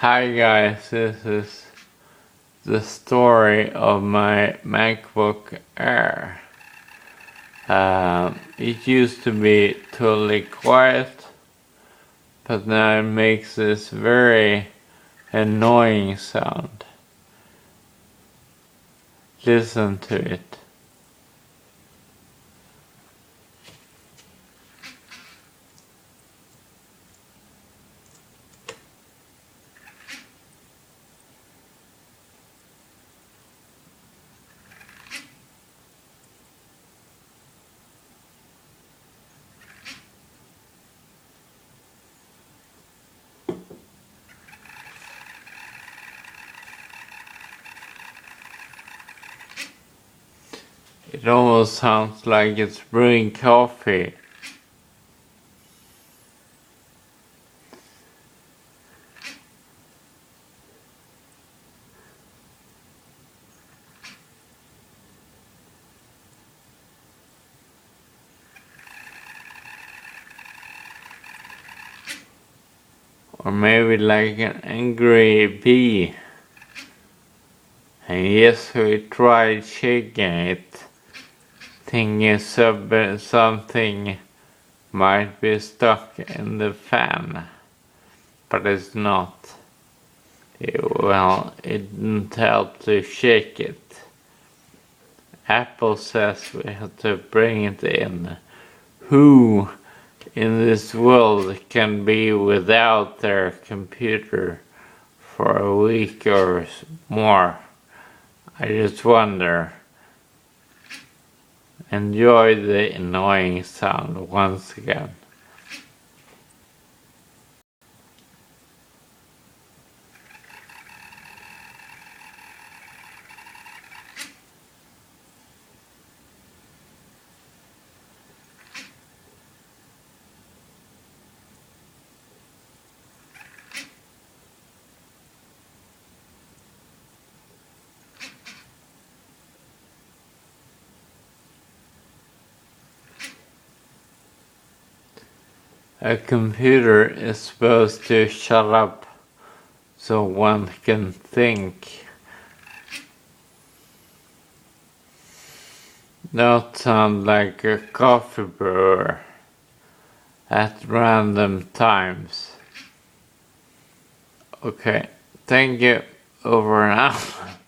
Hi guys, this is the story of my MacBook Air. It used to be totally quiet, but now it makes this very annoying sound. Listen to it. It almost sounds like it's brewing coffee. Or maybe like an angry bee. And yes, we tried shaking it, thinking something might be stuck in the fan, but it's not. It didn't help to shake it. Apple says we have to bring it in. Who in this world can be without their computer for a week or more? I just wonder. Enjoy the annoying sound once again. A computer is supposed to shut up so one can think. Don't sound like a coffee brewer at random times. Okay, thank you. Over and out.